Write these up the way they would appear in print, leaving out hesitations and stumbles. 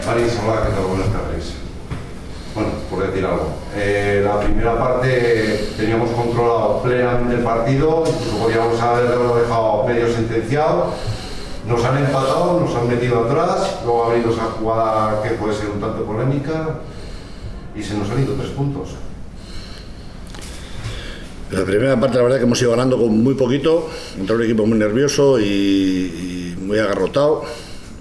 Maris, hola, ¿qué tal? Buenas tardes. Bueno, por decir algo. La primera parte teníamos controlado plenamente el partido, incluso podíamos haberlo dejado medio sentenciado. Nos han empatado, nos han metido atrás, luego ha habido esa jugada que puede ser un tanto polémica y se nos han ido 3 puntos. La primera parte, la verdad, que hemos ido ganando con muy poquito, contra un equipo muy nervioso y muy agarrotado.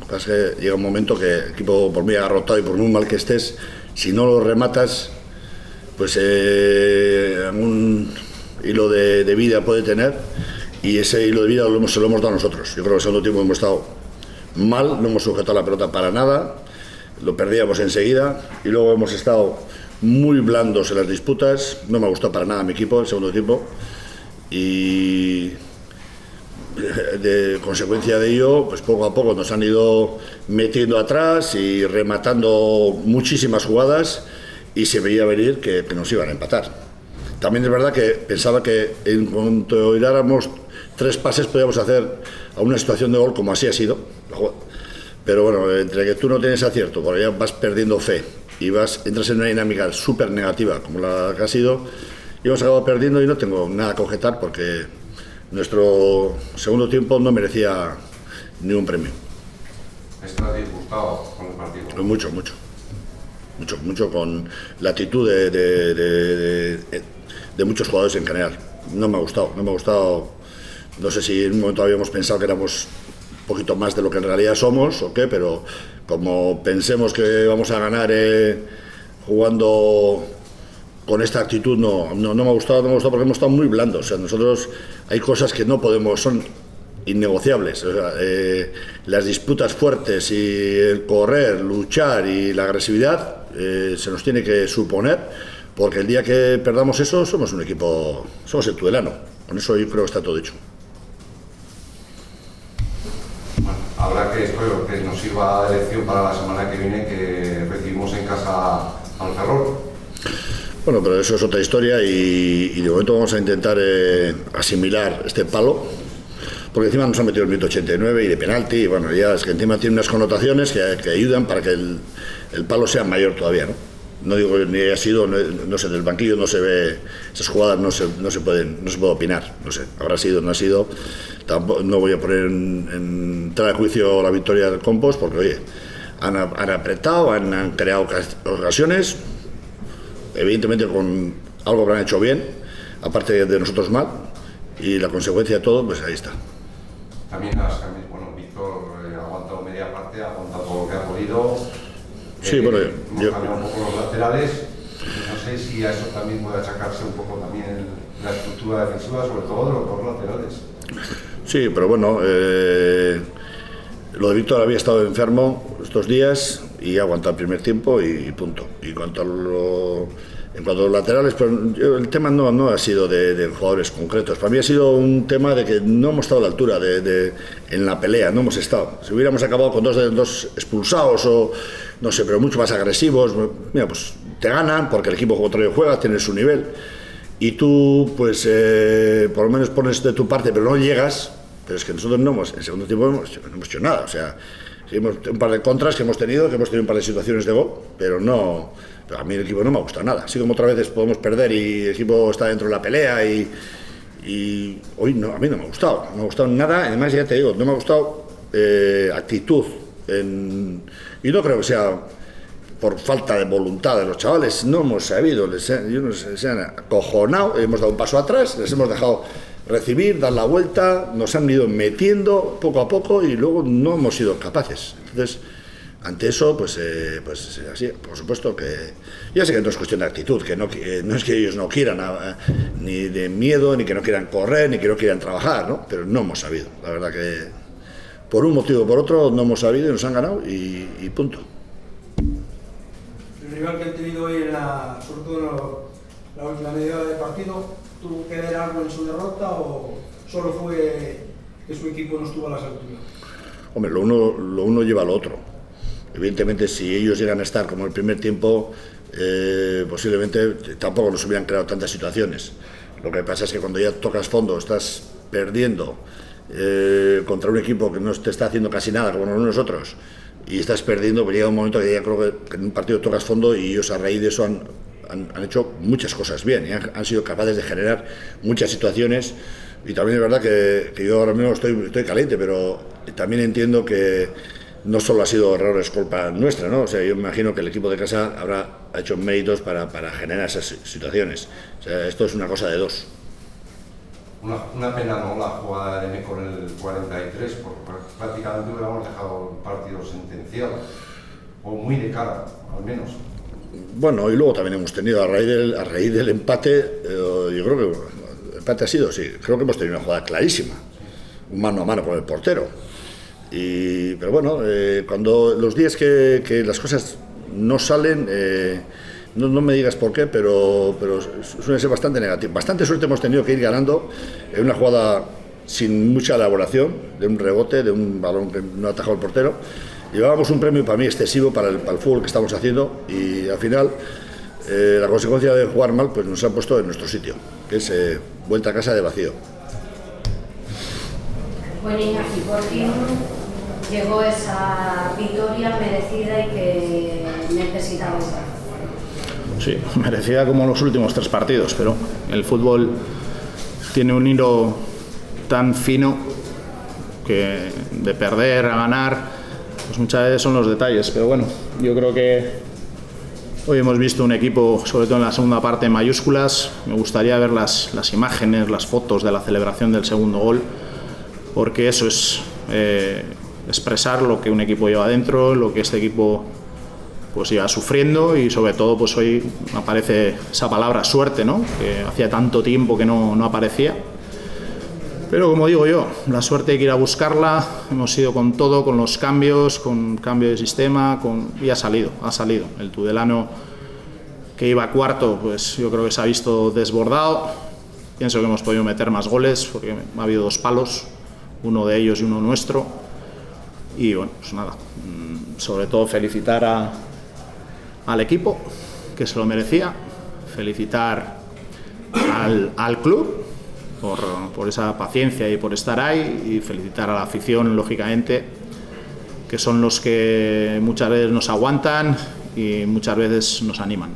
Lo que pasa es que llega un momento que el equipo, por muy agarrotado y por muy mal que estés, si no lo rematas, pues un hilo de vida puede tener, y ese hilo de vida se lo hemos dado nosotros. Yo creo que el segundo tiempo hemos estado mal, no hemos sujetado la pelota para nada, lo perdíamos enseguida, y luego hemos estado muy blandos en las disputas. No me ha gustado para nada mi equipo el segundo tiempo, y de consecuencia de ello, pues poco a poco nos han ido metiendo atrás y rematando muchísimas jugadas, y se veía venir que nos iban a empatar. También es verdad que pensaba que en cuanto hiráramos 3 pases podíamos hacer a una situación de gol, como así ha sido. Pero bueno, entre que tú no tienes acierto, porque ya vas perdiendo fe y entras en una dinámica súper negativa como la que ha sido, y hemos acabado perdiendo, y no tengo nada que objetar porque nuestro segundo tiempo no merecía ningún premio. ¿Estás disgustado con el partido? Mucho con la actitud de muchos jugadores en general. No me ha gustado. No sé si en un momento habíamos pensado que éramos un poquito más de lo que en realidad somos o qué, pero como pensemos que vamos a ganar jugando con esta actitud, no me ha gustado porque hemos estado muy blandos. O sea, nosotros hay cosas que no podemos, son innegociables. O sea, las disputas fuertes y el correr, luchar y la agresividad se nos tiene que suponer, porque el día que perdamos eso somos un equipo, somos el Tudelano. Con eso yo creo que está todo dicho. Bueno, habrá que, espero que nos sirva de lección para la semana que viene, que recibimos en casa al Ferrol. Bueno, pero eso es otra historia, y de momento vamos a intentar asimilar este palo, porque encima nos han metido el minuto 89 y de penalti, y bueno, ya es que encima tiene unas connotaciones que ayudan para que el palo sea mayor todavía, ¿no? No digo que ni haya sido, no sé, del banquillo no se ve, esas jugadas no se puede opinar, no sé, habrá sido, no ha sido. Tampoco, no voy a poner en tela de juicio la victoria del Compost, porque oye, han apretado, han creado ocasiones, evidentemente con algo que han hecho bien, aparte de nosotros mal, y la consecuencia de todo, pues ahí está. También bueno, Víctor ha aguantado media parte, ha aguantado todo lo que ha podido. Sí, bueno, hemos cambiado un poco los laterales. No sé si a eso también puede achacarse un poco también la estructura defensiva, sobre todo de los 2 laterales. Sí, pero bueno, lo de Víctor había estado enfermo estos días y ha aguantado el primer tiempo y punto. Y en cuanto a los laterales, pues el tema no ha sido de jugadores concretos. Para mí ha sido un tema de que no hemos estado a la altura en la pelea, no hemos estado. Si hubiéramos acabado con dos expulsados o no sé, pero mucho más agresivos, mira, pues te ganan porque el equipo contra el que juegas tiene su nivel, y tú pues por lo menos pones de tu parte, pero no llegas. Pero es que nosotros en segundo tiempo no hemos hecho nada. O sea, hemos un par de contras que hemos tenido un par de situaciones de gol, pero a mí el equipo no me ha gustado nada. Así como otras veces podemos perder y el equipo está dentro de la pelea, y hoy no, a mí no me ha gustado nada. Además, ya te digo, no me ha gustado actitud, y no creo que sea por falta de voluntad de los chavales. No hemos sabido, se han acojonado, hemos dado un paso atrás, les hemos dejado recibir, dar la vuelta, nos han ido metiendo poco a poco y luego no hemos sido capaces. Entonces, ante eso, pues así, por supuesto que ya sé que no es cuestión de actitud, que no es que ellos no quieran, ni de miedo, ni que no quieran correr, ni que no quieran trabajar, ¿no? Pero no hemos sabido. La verdad que por un motivo o por otro no hemos sabido y nos han ganado, y punto. El rival que han tenido hoy, sobre todo en la última media hora del partido, ¿tuvo que ver algo en su derrota o solo fue que su equipo no estuvo a las alturas? Hombre, lo uno lleva al otro. Evidentemente, si ellos llegan a estar como el primer tiempo, posiblemente tampoco nos hubieran creado tantas situaciones. Lo que pasa es que cuando ya tocas fondo, estás perdiendo contra un equipo que no te está haciendo casi nada, como nosotros, y estás perdiendo, pues llega un momento que ya creo que en un partido tocas fondo y ellos a raíz de eso han hecho muchas cosas bien y han sido capaces de generar muchas situaciones. Y también es verdad que yo ahora mismo estoy caliente, pero también entiendo que no solo ha sido errores culpa nuestra, ¿no? O sea, yo me imagino que el equipo de casa ha hecho méritos para generar esas situaciones. O sea, esto es una cosa de dos. Una pena, ¿no?, la jugada de Eneco en el 43, porque prácticamente hubiéramos dejado el partido sentenciado, o muy de cara, al menos. Bueno, y luego también hemos tenido, a raíz del empate, yo creo que el empate ha sido, sí, creo que hemos tenido una jugada clarísima, un mano a mano con el portero. Pero bueno, cuando los días que las cosas no salen, no me digas por qué, pero suele ser bastante negativo. Bastante suerte hemos tenido que ir ganando en una jugada sin mucha elaboración, de un rebote, de un balón que no atajó el portero. Llevábamos un premio para mí excesivo para el fútbol que estamos haciendo y al final la consecuencia de jugar mal pues nos ha puesto en nuestro sitio, que es vuelta a casa de vacío. Bueno, Iñaki, por fin llegó esa victoria merecida y que necesitabais. Sí, merecida como los últimos 3 partidos, pero el fútbol tiene un hilo tan fino que de perder a ganar, pues muchas veces son los detalles. Pero bueno, yo creo que hoy hemos visto un equipo, sobre todo en la segunda parte, en mayúsculas. Me gustaría ver las imágenes, las fotos de la celebración del segundo gol, porque eso es expresar lo que un equipo lleva dentro, lo que este equipo pues iba sufriendo, y sobre todo pues hoy aparece esa palabra suerte, ¿no?, que hacía tanto tiempo que no aparecía. Pero como digo yo, la suerte hay que ir a buscarla. Hemos ido con todo, con los cambios, con cambio de sistema, y ha salido. El Tudelano, que iba cuarto, pues yo creo que se ha visto desbordado. Pienso que hemos podido meter más goles porque ha habido 2 palos, uno de ellos y uno nuestro. Y bueno, pues nada, sobre todo felicitar al equipo, que se lo merecía, felicitar al club por esa paciencia y por estar ahí, y felicitar a la afición, lógicamente, que son los que muchas veces nos aguantan y muchas veces nos animan.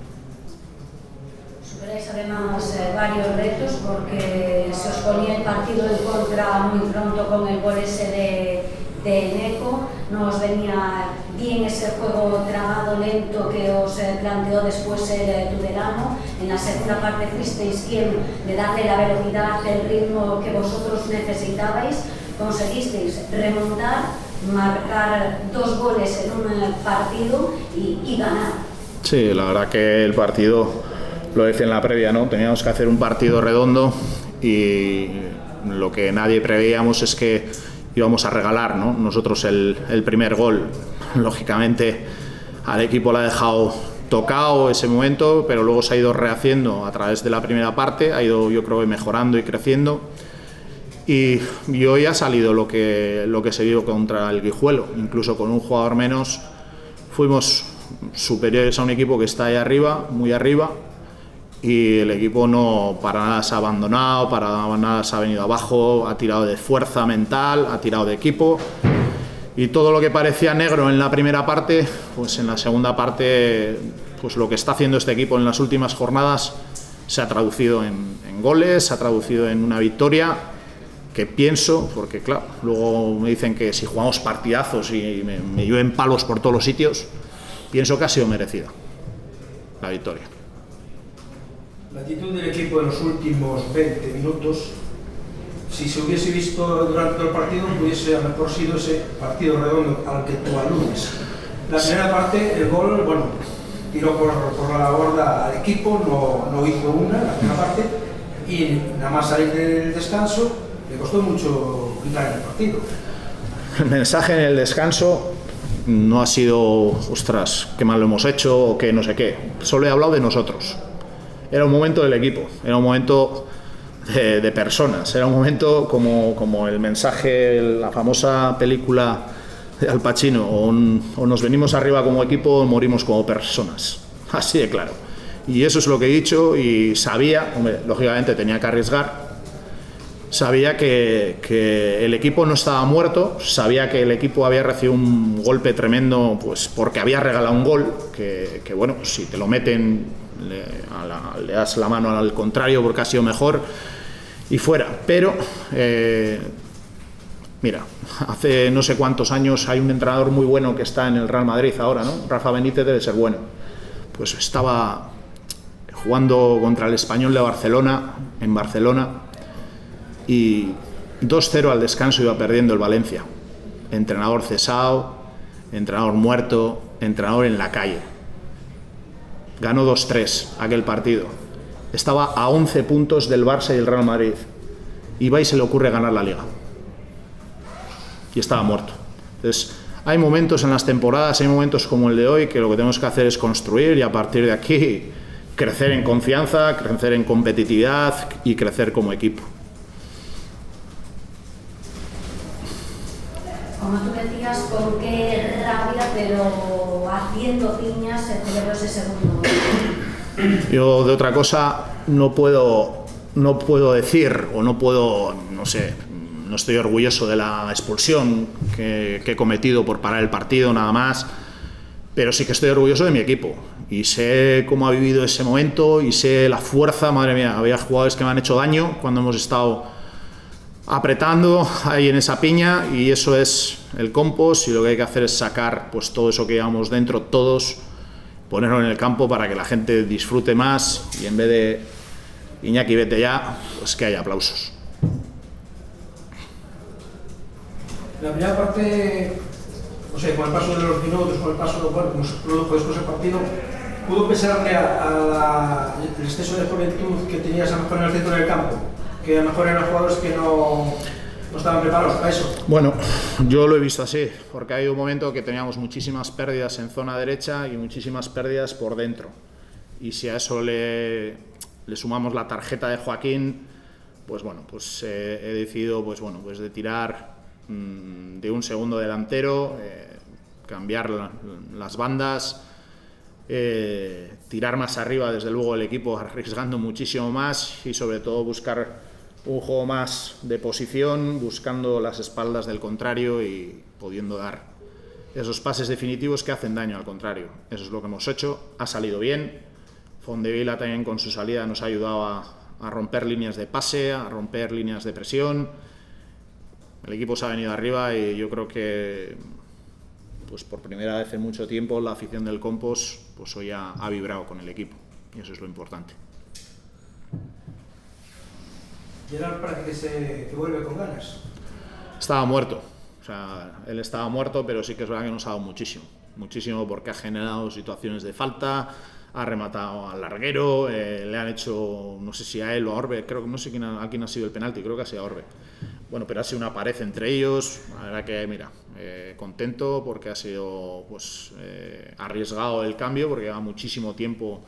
Superáis además varios retos, porque se os ponía el partido en contra muy pronto con el gol ese de Eneco. No os venía bien ese juego trabado, lento, que os planteó después el Tudelano. En la segunda parte fuisteis quien de darle la velocidad, el ritmo que vosotros necesitabais. Conseguisteis remontar, marcar 2 goles en un partido y ganar. Sí, la verdad que el partido, lo decía en la previa, ¿no?, teníamos que hacer un partido redondo, y lo que nadie preveíamos es que íbamos a regalar, ¿no?, nosotros el primer gol. Lógicamente al equipo le ha dejado tocado ese momento, pero luego se ha ido rehaciendo a través de la primera parte, ha ido, yo creo, mejorando y creciendo, y hoy ha salido lo que se vio contra el Guijuelo. Incluso con un jugador menos fuimos superiores a un equipo que está ahí arriba, muy arriba, y el equipo no para nada se ha abandonado, para nada se ha venido abajo, ha tirado de fuerza mental, ha tirado de equipo, y todo lo que parecía negro en la primera parte, pues en la segunda parte, pues lo que está haciendo este equipo en las últimas jornadas se ha traducido en goles, se ha traducido en una victoria que pienso, porque claro, luego me dicen que si jugamos partidazos y me llueven palos por todos los sitios, pienso que ha sido merecida la victoria. La actitud del equipo en los últimos 20 minutos, si se hubiese visto durante todo el partido, hubiese a lo mejor sido ese partido redondo al que tú aludes. La primera parte, el gol, bueno, tiró por la borda al equipo, no hizo una, la primera parte, y nada más salir del descanso, le costó mucho quitar el partido. El mensaje en el descanso no ha sido, ostras, qué mal lo hemos hecho o qué no sé qué. Solo he hablado de nosotros. Era un momento del equipo, era un momento de personas, era un momento como el mensaje, la famosa película de Al Pacino, o nos venimos arriba como equipo o morimos como personas, así de claro. Y eso es lo que he dicho, y sabía, hombre, lógicamente tenía que arriesgar, sabía que el equipo no estaba muerto, sabía que el equipo había recibido un golpe tremendo, pues porque había regalado un gol, que bueno, si te lo meten le das la mano al contrario porque ha sido mejor y fuera. Pero mira, hace no sé cuántos años hay un entrenador muy bueno que está en el Real Madrid ahora, ¿no? Rafa Benítez debe ser bueno. Pues estaba jugando contra el Español de Barcelona, en Barcelona, y 2-0 al descanso iba perdiendo el Valencia. Entrenador cesado, entrenador muerto, entrenador en la calle. Ganó 2-3 aquel partido. Estaba a 11 puntos del Barça y el Real Madrid. Y va y se le ocurre ganar la Liga. Y estaba muerto. Entonces, hay momentos en las temporadas, hay momentos como el de hoy, que lo que tenemos que hacer es construir y a partir de aquí crecer en confianza, crecer en competitividad y crecer como equipo. Como tú decías, con qué rabia, pero haciendo piñas se celebró ese segundo gol. Yo de otra cosa no puedo decir, o no sé, no estoy orgulloso de la expulsión que he cometido por parar el partido, nada más, pero sí que estoy orgulloso de mi equipo y sé cómo ha vivido ese momento y sé la fuerza. Madre mía, había jugadores que me han hecho daño cuando hemos estado apretando ahí en esa piña, y eso es el compost, y lo que hay que hacer es sacar pues todo eso que llevamos dentro todos, ponerlo en el campo para que la gente disfrute más y en vez de Iñaki vete ya, pues que haya aplausos. La primera parte, no sé, con el paso de los minutos, con el paso, bueno, como se produjo después del partido, ¿pudo pesarle el exceso de juventud que tenías a lo mejor en el centro del campo? Que a lo mejor eran jugadores que no estaban preparados para eso. Bueno, yo lo he visto así, porque hay un momento que teníamos muchísimas pérdidas en zona derecha y muchísimas pérdidas por dentro. Y si a eso le sumamos la tarjeta de Joaquín, pues bueno, pues he decidido pues de tirar de un segundo delantero, cambiar las bandas, tirar más arriba desde luego el equipo arriesgando muchísimo más y sobre todo buscar un juego más de posición, buscando las espaldas del contrario y pudiendo dar esos pases definitivos que hacen daño al contrario. Eso es lo que hemos hecho, ha salido bien. Fondevila también con su salida nos ha ayudado a romper líneas de pase, a romper líneas de presión. El equipo se ha venido arriba y yo creo que pues por primera vez en mucho tiempo la afición del Compos pues hoy ha vibrado con el equipo y eso es lo importante. Gerard parece que vuelve con ganas. Estaba muerto, o sea, él estaba muerto, pero sí que es verdad que nos ha dado muchísimo porque ha generado situaciones de falta, ha rematado al larguero, le han hecho, no sé si a él o a Orbe, creo que no sé a quién ha sido el penalti, creo que ha sido a Orbe. Bueno, pero ha sido una pared entre ellos, la verdad que, mira, contento porque ha sido pues arriesgado el cambio porque lleva muchísimo tiempo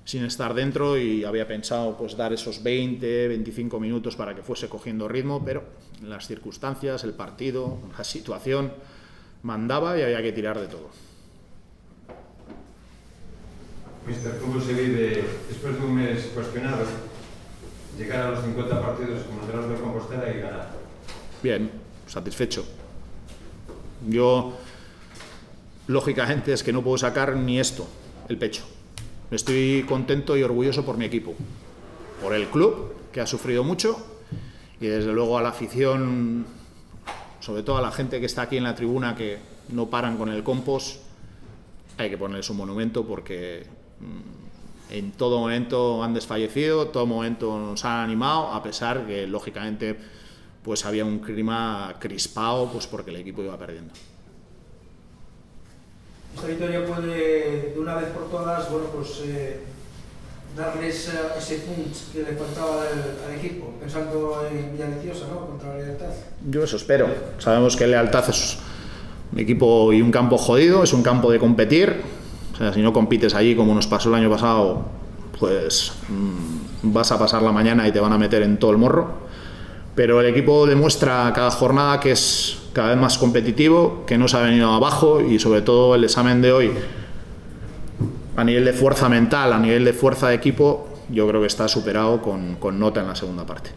sin estar dentro y había pensado pues dar esos 20-25 minutos para que fuese cogiendo ritmo, pero las circunstancias, el partido, la situación mandaba y había que tirar de todo. Mister, ¿cómo se vive después de un mes cuestionado llegar a los 50 partidos como entrenador del Compostela y ganar? Bien, satisfecho. Yo, lógicamente, es que no puedo sacar ni esto, el pecho. Estoy contento y orgulloso por mi equipo, por el club, que ha sufrido mucho, y desde luego a la afición, sobre todo a la gente que está aquí en la tribuna, que no paran con el Compos, hay que ponerles un monumento porque en todo momento han desfallecido, en todo momento nos han animado, a pesar que lógicamente pues había un clima crispado pues porque el equipo iba perdiendo. Esta victoria puede de una vez por todas, bueno, pues darles ese punch que le faltaba al equipo, pensando en Villaviciosa, ¿no?, contra la Lealtad. Yo eso espero. Sabemos que Lealtad es un equipo y un campo jodido, es un campo de competir. O sea, si no compites allí como nos pasó el año pasado, pues vas a pasar la mañana y te van a meter en todo el morro. Pero el equipo demuestra cada jornada que es cada vez más competitivo, que no se ha venido abajo y sobre todo el examen de hoy, a nivel de fuerza mental, a nivel de fuerza de equipo, yo creo que está superado con nota en la segunda parte.